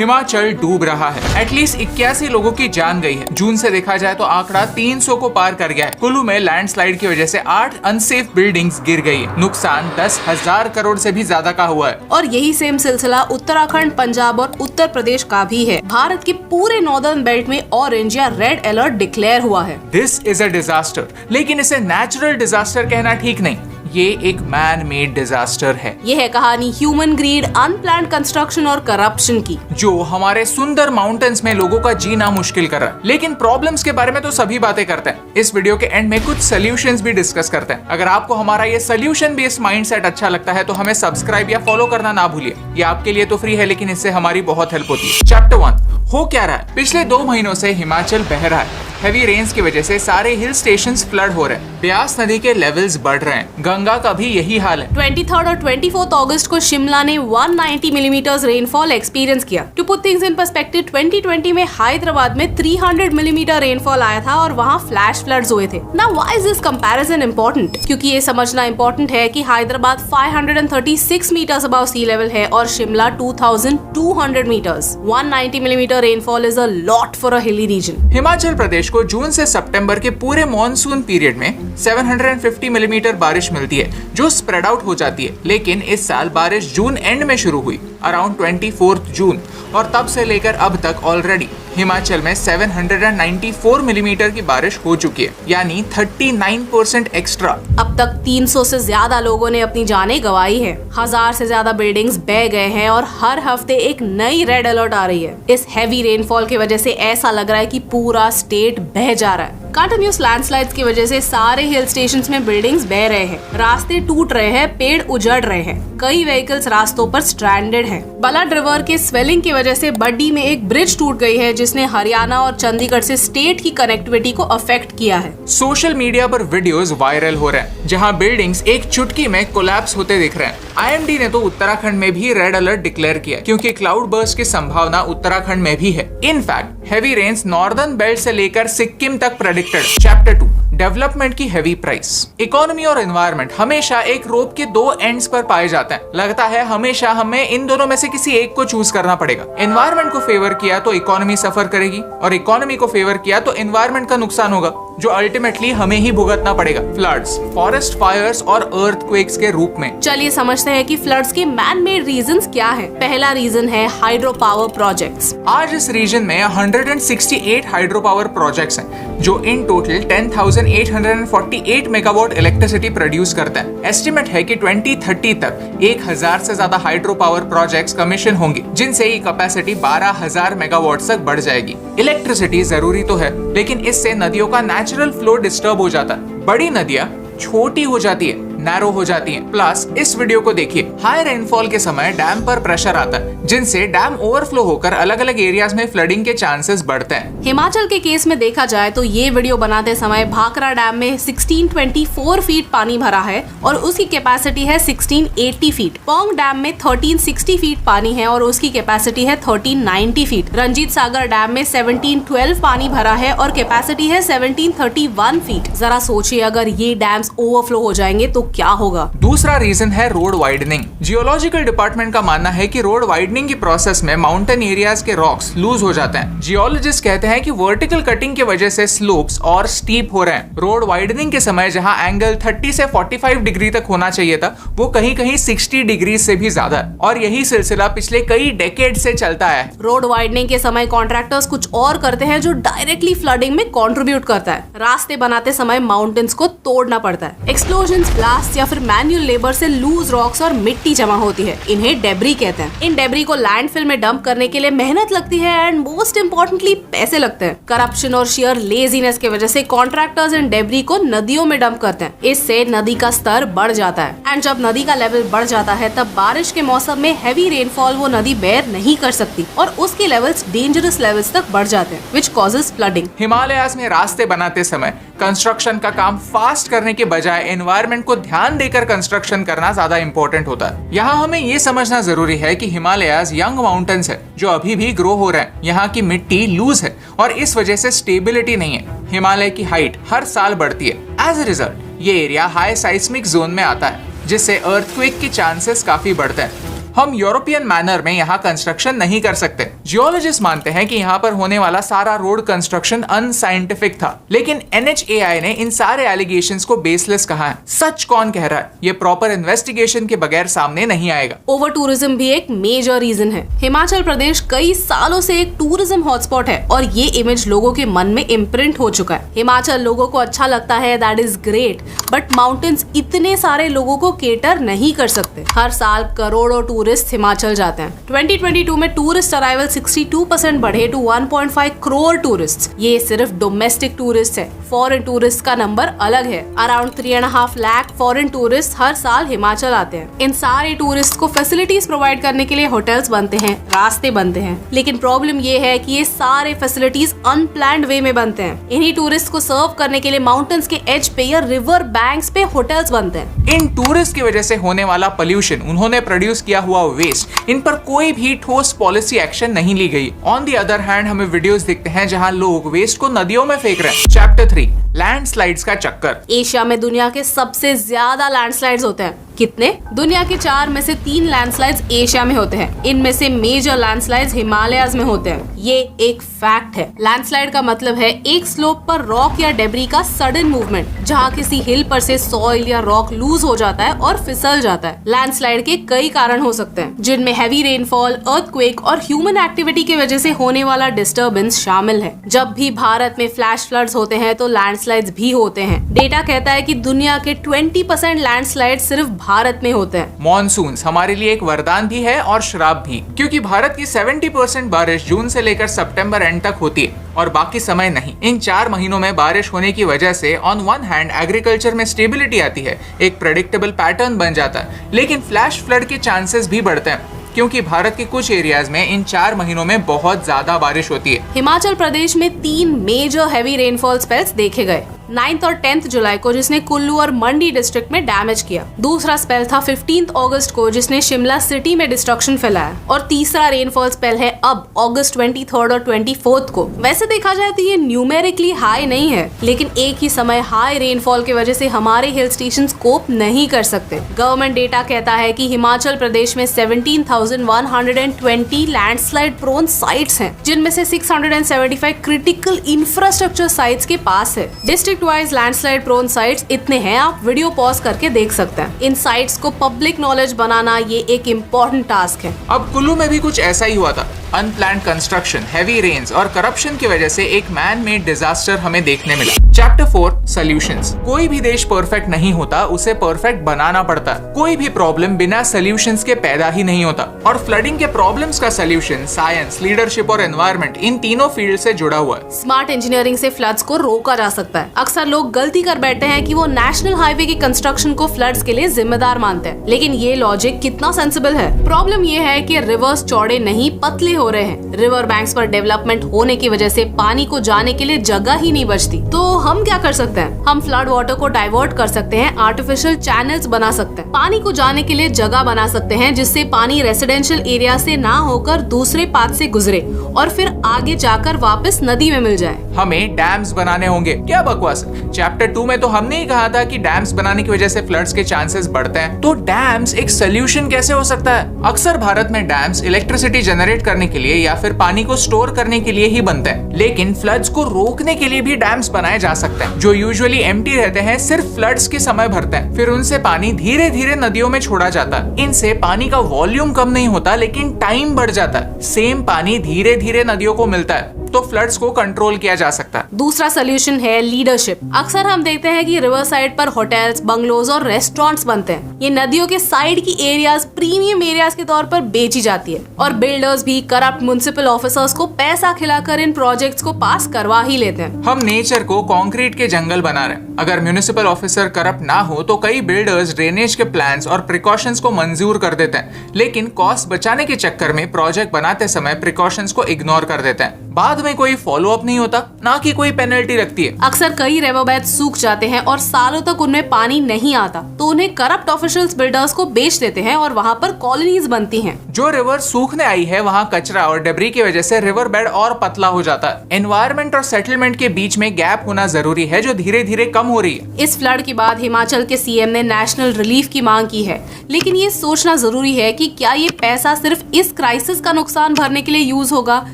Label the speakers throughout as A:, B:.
A: हिमाचल डूब रहा है। एटलीस्ट 81 लोगों की जान गई है। जून से देखा जाए तो आंकड़ा 300 को पार कर गया है। कुल्लू में लैंडस्लाइड की वजह से 8 अनसेफ बिल्डिंग्स गिर गई है। नुकसान 10,000 करोड़ से भी ज्यादा का हुआ है।
B: और यही सेम सिलसिला उत्तराखंड, पंजाब और उत्तर प्रदेश का भी है। भारत के पूरे नॉर्दर्न बेल्ट में ऑरेंज या रेड अलर्ट डिक्लेयर हुआ है।
A: दिस इज अ डिजास्टर, लेकिन इसे नेचुरल डिजास्टर कहना ठीक नहीं, ये एक मैन मेड डिजास्टर है।
B: ये है कहानी ह्यूमन ग्रीड, अनप्लान्ड कंस्ट्रक्शन और करप्शन की,
A: जो हमारे सुंदर माउंटेन्स में लोगों का जीना मुश्किल कर रहा है। लेकिन प्रॉब्लम्स के बारे में तो सभी बातें करते हैं। इस वीडियो के एंड में कुछ सोल्यूशंस भी डिस्कस करते हैं। अगर आपको हमारा ये सोल्यूशन बेस्ड माइंडसेट अच्छा लगता है तो हमें सब्सक्राइब या फॉलो करना ना भूलिए। ये आपके लिए तो फ्री है, लेकिन इससे हमारी बहुत हेल्प होती है। चैप्टर 1 हो क्या रहा है? पिछले 2 महीनों से हिमाचल बह रहा है। हेवी रेन्स की वजह से सारे हिल स्टेशंस फ्लड हो रहे हैं। ब्यास नदी के लेवल्स बढ़ रहे हैं। गंगा का भी यही हाल है।
B: 23 और 24 अगस्त को शिमला ने 190 मिलीमीटर रेनफॉल एक्सपीरियंस किया। To put things in perspective, 2020 में हैदराबाद में 300 मिलीमीटर रेनफॉल आया था और वहाँ फ्लैश फ्लड्स हुए थे। Now why is this comparison important? क्योंकि ये समझना इम्पोर्टेंट है कि Hyderabad 536 metres above sea level है और Shimla 2200 metres. 190 millimetre rainfall is a lot for a hilly region.
A: Himachal Pradesh को जून से सितंबर के पूरे मॉनसून पीरियड में 750 मिलीमीटर बारिश मिलती है, जो स्प्रेड आउट हो जाती है। लेकिन इस साल बारिश जून एंड में शुरू हुई, अराउंड 24 जून, और तब से लेकर अब तक ऑलरेडी हिमाचल में 794 मिलीमीटर की बारिश हो चुकी है, यानी 39% एक्स्ट्रा।
B: अब तक 300 से ज्यादा लोगों ने अपनी जानें गंवाई है। 1000 से ज्यादा बिल्डिंग्स बह गए हैं और हर हफ्ते एक नई रेड अलर्ट आ रही है। इस हैवी रेनफॉल की वजह से ऐसा लग रहा है कि पूरा स्टेट बह जा रहा है। कंटिन्यूस लैंडस्लाइड्स की वजह से सारे हिल स्टेशंस में बिल्डिंग्स बह रहे हैं, रास्ते टूट रहे हैं, पेड़ उजड़ रहे हैं, कई व्हीकल्स रास्तों पर स्ट्रैंडेड हैं। बलड रिवर के स्वेलिंग की वजह से बड्डी में एक ब्रिज टूट गई है, जिसने हरियाणा और चंडीगढ़ से स्टेट की कनेक्टिविटी को अफेक्ट किया है।
A: सोशल मीडिया पर वीडियोस वायरल हो रहे हैं, जहां बिल्डिंग्स एक चुटकी में कोलैप्स होते दिख रहे हैं। IMD ने तो उत्तराखंड में भी रेड अलर्ट डिक्लेयर किया, क्योंकि क्लाउड बर्स्ट की संभावना उत्तराखंड में भी है। In fact heavy rains northern belt से लेकर सिक्किम तक प्रेडिक्टेड। चैप्टर 2 डेवलपमेंट की हैवी प्राइस। इकोनॉमी और एनवायरनमेंट हमेशा एक रोप के 2 एंड्स पर पाए जाते हैं। लगता है हमेशा हमें इन दोनों में से किसी एक को चूज करना पड़ेगा। एनवायरनमेंट को फेवर किया तो इकोनॉमी सफर करेगी, और इकोनॉमी को फेवर किया तो एनवायरनमेंट का नुकसान होगा, जो अल्टीमेटली हमें ही भुगतना पड़ेगा। फ्लड्स, फॉरेस्ट फायर्स और अर्थक्वेक्स के रूप में।
B: चलिए समझते हैं कि फ्लड्स के मैन मेड रीजंस क्या है। पहला रीजन है हाइड्रो पावर प्रोजेक्ट्स।
A: आज इस रीजन में 168 हाइड्रो पावर प्रोजेक्ट्स हैं, जो in total 10,848 megawatt electricity produce करते हैं। एस्टिमेट है कि 2030 तक 1000 से ज्यादा हाइड्रो पावर प्रोजेक्ट्स कमीशन होंगे, जिनसे ये कैपेसिटी 12,000 मेगावाट तक बढ़ जाएगी। इलेक्ट्रिसिटी जरूरी तो है, लेकिन इससे नदियों का नेचुरल फ्लो डिस्टर्ब हो जाता है। बड़ी नदियां छोटी हो जाती है, नैरो हो जाती हैं। प्लस इस वीडियो को देखिए, हाई रेनफॉल के समय डैम पर प्रेशर आता है, जिनसे डैम ओवरफ्लो होकर अलग अलग एरियाज में फ्लडिंग के चांसेस बढ़ते हैं।
B: हिमाचल के केस में देखा जाए तो ये वीडियो बनाते समय भाखड़ा डैम में 1624 फीट पानी भरा है और उसकी कैपेसिटी है 1680 फीट। पोंग डैम में 1360 फीट पानी है और उसकी कैपेसिटी है 1390 फीट। रंजीत सागर डैम में 1712 पानी भरा है और कैपेसिटी है 1731 फीट। जरा सोचिए, अगर ये डैम्स ओवरफ्लो हो जाएंगे तो क्या होगा?
A: दूसरा रीजन है रोड वाइडनिंग। जियोलॉजिकल डिपार्टमेंट का मानना है कि रोड वाइडनिंग की प्रोसेस में माउंटेन एरियाज के रॉक्स लूज हो जाते हैं। जियोलॉजिस्ट कहते हैं कि वर्टिकल कटिंग की वजह से स्लोप्स और स्टीप हो रहे हैं। रोड वाइडनिंग के समय जहां एंगल 30 से 45 डिग्री तक होना चाहिए था, वो कहीं कहीं 60 डिग्री से भी ज्यादा है, और यही सिलसिला पिछले कई डेकेड से चलता है।
B: रोड वाइडनिंग के समय कॉन्ट्रैक्टर्स कुछ और करते हैं जो डायरेक्टली फ्लडिंग में कंट्रीब्यूट करता है। रास्ते बनाते समय माउंटेन्स को तोड़ना पड़ता है। एक्सप्लोजन्स, ब्लास्ट या फिर मैन्युअल लेबर से लूज रॉक्स और मिट्टी जमा होती है। इन्हें डेब्री कहते हैं। इन डेब्री को लैंडफिल में डंप करने के लिए मेहनत लगती है एंड मोस्ट इम्पोर्टेंटली पैसे लगते हैं। करप्शन और शेयर लेजीनेस की वजह से कॉन्ट्रैक्टर्स इन डेब्री को नदियों में डंप करते हैं। इससे नदी का स्तर बढ़ जाता है एंड जब नदी का लेवल बढ़ जाता है तब बारिश के मौसम में हैवी रेनफॉल वो नदी बेयर नहीं कर सकती और उसके लेवल्स डेंजरस लेवल्स तक बढ़ जाते हैं, विच कॉजेस फ्लडिंग।
A: हिमालयाज में रास्ते बनाते समय कंस्ट्रक्शन का काम फास्ट करने के बजाय एनवायरनमेंट को ध्यान देकर कंस्ट्रक्शन करना ज्यादा इंपॉर्टेंट होता है। यहाँ हमें ये समझना जरूरी है कि हिमालयाज यंग माउंटेन्स है जो अभी भी ग्रो हो रहे हैं। यहाँ की मिट्टी लूज है और इस वजह से स्टेबिलिटी नहीं है। हिमालय की हाइट हर साल बढ़ती है। एज ए रिजल्ट ये एरिया हाई साइस्मिक जोन में आता है, जिससे अर्थक्वेक के चांसेस काफी बढ़ते हैं। हम यूरोपियन मैनर में यहाँ कंस्ट्रक्शन नहीं कर सकते। जियोलॉजिस्ट मानते हैं कि यहाँ पर होने वाला सारा रोड कंस्ट्रक्शन अनसाइंटिफिक था, लेकिन NHAI ने इन सारे एलिगेशंस को बेसलेस कहा है। सच कौन कह रहा है, ये प्रॉपर इन्वेस्टिगेशन के बगैर सामने नहीं आएगा।
B: ओवर टूरिज्म भी एक मेजर रीजन है। हिमाचल प्रदेश कई सालों से एक टूरिज्म हॉटस्पॉट है और ये इमेज लोगों के मन में इम्प्रिंट हो चुका है। हिमाचल लोगों को अच्छा लगता है, that is great, but mountains इतने सारे लोगों को केटर नहीं कर सकते। हर साल करोड़ों टूरिस्ट हिमाचल जाते हैं। 2022 में टूरिस्ट अराइवल 62% बढ़े टू 1.5 करोड़ टूरिस्ट। ये सिर्फ डोमेस्टिक टूरिस्ट है, फॉरेन टूरिस्ट का नंबर अलग है। अराउंड 3.5 लाख फॉरेन टूरिस्ट हर साल हिमाचल आते हैं। इन सारे टूरिस्ट को फैसिलिटीज प्रोवाइड करने के लिए होटल्स बनते हैं, रास्ते बनते हैं, लेकिन प्रॉब्लम ये है कि ये सारे फैसिलिटीज अनप्लान्ड वे में बनते हैं। इन्हीं टूरिस्ट को सर्व करने के लिए माउंटेन्स के एज पे या रिवर बैंक्स पे होटल्स बनते हैं।
A: इन टूरिस्ट की वजह से होने वाला पोल्यूशन, उन्होंने प्रोड्यूस किया हुआ वेस्ट, इन पर कोई भी ठोस पॉलिसी एक्शन नहीं ली गई। ऑन दी अदर हैंड हमें वीडियोस दिखते हैं जहां लोग वेस्ट को नदियों में फेंक रहे हैं। चैप्टर 3, लैंडस्लाइड्स का चक्कर।
B: एशिया में दुनिया के सबसे ज्यादा लैंडस्लाइड्स होते हैं। कितने? दुनिया के 4 में से 3 लैंडस्लाइड्स एशिया में होते हैं। इनमें से मेजर लैंडस्लाइड्स हिमालयाज में होते हैं। ये एक फैक्ट है। लैंडस्लाइड का मतलब है एक स्लोप पर रॉक या डेब्री का सडन मूवमेंट, जहाँ किसी हिल पर से सॉइल या रॉक लूज हो जाता है और फिसल जाता है। लैंडस्लाइड के कई कारण हो सकते हैं, जिनमें हैवी रेनफॉल, अर्थक्वेक और ह्यूमन एक्टिविटी की वजह से होने वाला डिस्टर्बेंस शामिल है। जब भी भारत में फ्लैश फ्लड्स होते हैं तो लैंडस्लाइड्स भी होते हैं। डेटा कहता है कि दुनिया के 20% लैंडस्लाइड सिर्फ भारत में होते हैं।
A: मॉनसून्स हमारे लिए एक वरदान भी है और श्राप भी, क्योंकि भारत की 70% बारिश जून से लेकर सितंबर एंड तक होती है और बाकी समय नहीं। इन 4 महीनों में बारिश होने की वजह से ऑन वन हैंड एग्रीकल्चर में स्टेबिलिटी आती है, एक प्रेडिक्टेबल पैटर्न बन जाता है, लेकिन फ्लैश फ्लड के चांसेस भी बढ़ते हैं, क्योंकि भारत के कुछ एरियाज में इन 4 महीनों में बहुत ज्यादा बारिश होती है।
B: हिमाचल प्रदेश में 3 मेजर हैवी रेनफॉल स्पेल्स देखे गए। 9 और 10 जुलाई को, जिसने कुल्लू और मंडी डिस्ट्रिक्ट में डैमेज किया। दूसरा स्पेल था 15 अगस्त को, जिसने शिमला सिटी में डिस्ट्रक्शन फैलाया। और तीसरा रेनफॉल स्पेल है अब अगस्त 23 और 24 को। वैसे देखा जाए तो ये न्यूमेरिकली हाई नहीं है, लेकिन एक ही समय हाई रेनफॉल की वजह से हमारे हिल स्टेशन कोप नहीं कर सकते। गवर्नमेंट डेटा कहता है कि हिमाचल प्रदेश में 17,120 लैंडस्लाइड प्रोन साइट्स हैं, जिनमें से 675 क्रिटिकल इंफ्रास्ट्रक्चर साइट्स के पास है। District wise landslide prone sites इतने हैं, आप वीडियो पॉज करके देख सकते हैं। इन साइट्स को पब्लिक नॉलेज बनाना ये एक इम्पोर्टेंट टास्क है।
A: अब कुल्लू में भी कुछ ऐसा ही हुआ था। अनप्लान्ड कंस्ट्रक्शन, हैवी रेन्स और करप्शन की वजह से एक मैन मेड डिजास्टर हमें देखने मिला। Chapter 4, solutions. कोई भी देश परफेक्ट नहीं होता, उसे परफेक्ट बनाना पड़ता है। कोई भी प्रॉब्लम बिना सॉल्यूशंस के पैदा ही नहीं होता, और फ्लडिंग के प्रॉब्लम्स का सॉल्यूशन साइंस, लीडरशिप और एनवायरनमेंट, इन तीनों फील्ड से जुड़ा हुआ है।
B: स्मार्ट इंजीनियरिंग से फ्लड्स को रोका जा सकता है। अक्सर लोग गलती कर बैठते हैं कि वो नेशनल हाईवे की कंस्ट्रक्शन को फ्लड्स के लिए जिम्मेदार मानते हैं, लेकिन ये लॉजिक कितना सेंसिबल है? प्रॉब्लम ये है कि रिवर्स चौड़े नहीं पतले हो रहे हैं। रिवर बैंक्स पर डेवलपमेंट होने की वजह से पानी को जाने के लिए जगह ही नहीं बचती। तो हम क्या कर सकते हैं? हम फ्लड वाटर को डाइवर्ट कर सकते हैं, आर्टिफिशियल चैनल्स बना सकते हैं, पानी को जाने के लिए जगह बना सकते हैं, जिससे पानी रेसिडेंशियल एरिया से ना होकर दूसरे पाथ से गुजरे और फिर आगे जाकर वापस नदी में मिल जाए।
A: हमें डैम्स बनाने होंगे। क्या बकवास। चैप्टर 2 में तो हमने ही कहा था कि डैम्स बनाने की वजह से फ्लड्स के चांसेस बढ़ते हैं, तो डैम्स एक सोल्यूशन कैसे हो सकता है? अक्सर भारत में डैम्स इलेक्ट्रिसिटी जनरेट करने के लिए या फिर पानी को स्टोर करने के लिए ही बनते हैं, लेकिन फ्लड्स को रोकने के लिए भी डैम्स बनाए जा सकते हैं, जो यूजुअली एम्प्टी रहते हैं, सिर्फ फ्लड्स के समय भरते हैं, फिर उनसे पानी धीरे धीरे नदियों में छोड़ा जाता है। इनसे पानी का वॉल्यूम कम नहीं होता, लेकिन टाइम बढ़ जाता है। सेम पानी धीरे धीरे नदियों को मिलता है, तो फ्लड्स को कंट्रोल किया जा सकता है।
B: दूसरा सोल्यूशन है लीडरशिप। अक्सर हम देखते हैं कि रिवर साइड पर होटल्स, बंगलोज और रेस्टोरेंट्स बनते हैं। ये नदियों के साइड की एरियाज प्रीमियम एरियाज के तौर पर बेची जाती है, और बिल्डर्स भी करप्ट म्युनिसिपल ऑफिसर्स को पैसा खिलाकर इन प्रोजेक्ट्स को पास करवा ही लेते हैं।
A: हम नेचर को कंक्रीट के जंगल बना रहे हैं। अगर म्युनिसिपल ऑफिसर करप्ट ना हो तो कई बिल्डर्स ड्रेनेज के प्लान्स और प्रिकॉशंस को मंजूर कर देते हैं, लेकिन कॉस्ट बचाने के चक्कर में प्रोजेक्ट बनाते समय प्रिकॉशंस को इग्नोर कर देते हैं। बाद में कोई फॉलो अप नहीं होता, ना कि कोई पेनल्टी लगती है।
B: अक्सर कई रिवरबेड सूख जाते हैं और सालों तक उनमें पानी नहीं आता, तो उन्हें करप्ट ऑफिशियल्स बिल्डर्स को बेच देते हैं और वहाँ पर कॉलोनीज बनती हैं।
A: जो रिवर सूखने आई है वहाँ कचरा और डेब्री की वजह से रिवर बेड और पतला हो जाता है। एनवायरमेंट और सेटलमेंट के बीच में गैप होना जरूरी है, जो धीरे धीरे कम हो रही है।
B: इस फ्लड के बाद हिमाचल के सीएम ने नेशनल रिलीफ की मांग की है, लेकिन ये सोचना जरूरी है कि क्या ये पैसा सिर्फ इस क्राइसिस का नुकसान भरने के लिए यूज होगा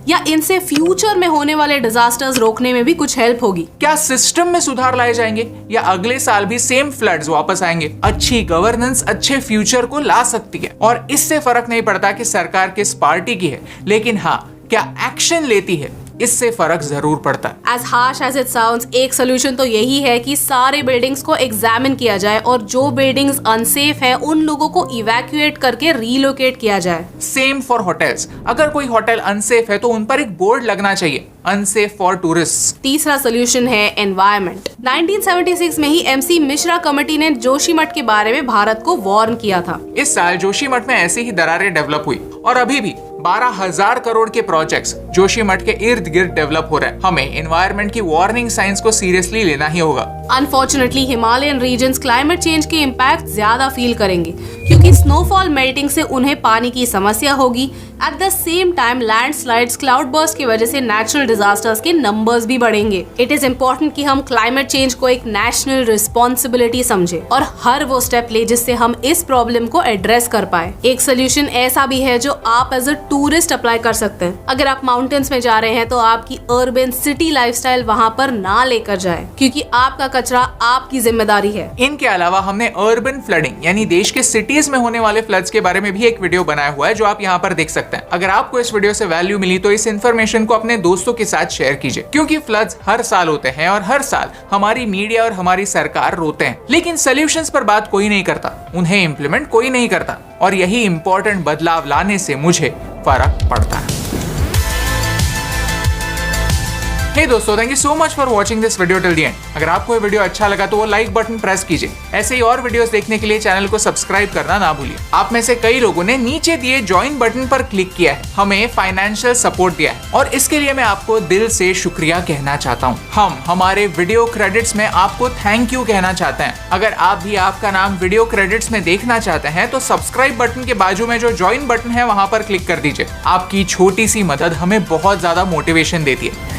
B: या इनसे फ्यूचर में होने वाले डिजास्टर्स रोकने में भी कुछ हेल्प होगी।
A: क्या सिस्टम में सुधार लाए जाएंगे या अगले साल भी सेम फ्लड्स वापस आएंगे? अच्छी गवर्नेंस अच्छे फ्यूचर को ला सकती है और इससे फर्क नहीं पड़ता कि सरकार किस पार्टी की है, लेकिन हाँ, क्या एक्शन लेती है, इससे फर्क जरूर पड़ता है।
B: As harsh as it sounds, एक सोल्यूशन तो यही है कि सारे बिल्डिंग्स को एग्जामिन किया जाए और जो बिल्डिंग्स अनसेफ है उन लोगों को इवैक्यूएट करके रीलोकेट किया जाए।
A: Same for hotels. अगर कोई होटल अनसेफ है तो उन पर एक बोर्ड लगना चाहिए, अनसेफ फॉर टूरिस्ट।
B: तीसरा सोल्यूशन है एनवायरनमेंट। 1976 में ही एमसी मिश्रा कमेटी ने जोशीमठ के बारे में भारत को वार्न किया था।
A: इस साल जोशीमठ में ऐसी ही दरारें डेवलप हुई और अभी भी 12,000 करोड़ के प्रोजेक्ट्स जोशीमठ के इर्द गिर्द डेवलप हो रहे हैं। हमें एनवायरमेंट की वार्निंग साइंस को सीरियसली लेना ही होगा।
B: Unfortunately Himalayan regions climate change के इम्पैक्ट ज्यादा फील करेंगे, क्योंकि स्नोफॉल मेल्टिंग से उन्हें पानी की समस्या होगी। At the same time landslides, cloud burst की वजह से नेचुरल डिजास्टर्स के नंबर्स भी बढ़ेंगे। इट इज इम्पोर्टेंट कि हम क्लाइमेट चेंज को एक नेशनल रिस्पॉन्सिबिलिटी समझे और हर वो स्टेप ले जिससे हम इस प्रॉब्लम को एड्रेस कर पाए। एक सोल्यूशन ऐसा भी है जो आप एज अ टूरिस्ट अप्लाई कर सकते हैं। अगर आप माउंटेन्स में जा रहे हैं तो आपकी अर्बन सिटी लाइफस्टाइल वहाँ पर ना लेकर जाए, क्योंकि आपका कचरा आपकी जिम्मेदारी है।
A: इनके अलावा हमने अर्बन फ्लडिंग यानी देश के सिटीज में होने वाले फ्लड्स के बारे में भी एक वीडियो बनाया हुआ है, जो आप यहाँ पर देख सकते हैं। अगर आपको इस वीडियो से वैल्यू मिली तो इस इन्फॉर्मेशन को अपने दोस्तों के साथ शेयर कीजिए, क्योंकि फ्लड्स हर साल होते हैं और हर साल हमारी मीडिया और हमारी सरकार रोते हैं, लेकिन सॉल्यूशंस पर बात कोई नहीं करता, उन्हें इम्प्लीमेंट कोई नहीं करता, और यही इंपॉर्टेंट बदलाव लाने से मुझे फर्क पड़ता है। हे दोस्तों, thank you so much for watching this video till the end. अगर आपको ये वीडियो अच्छा लगा तो वो लाइक बटन प्रेस कीजिए। ऐसे ही और वीडियोस देखने के लिए चैनल को सब्सक्राइब करना ना भूलिए। आप में से कई लोगों ने नीचे दिए ज्वाइन बटन पर क्लिक किया है, हमें फाइनेंशियल सपोर्ट दिया है, और इसके लिए मैं आपको दिल से शुक्रिया कहना चाहता हूँ। हम हमारे वीडियो क्रेडिट्स में आपको थैंक यू कहना चाहते हैं। अगर आप भी आपका नाम वीडियो क्रेडिट्स में देखना चाहते हैं तो सब्सक्राइब बटन के बाजू में जो ज्वाइन बटन है वहां पर क्लिक कर दीजिए। आपकी छोटी सी मदद हमें बहुत ज्यादा मोटिवेशन देती है।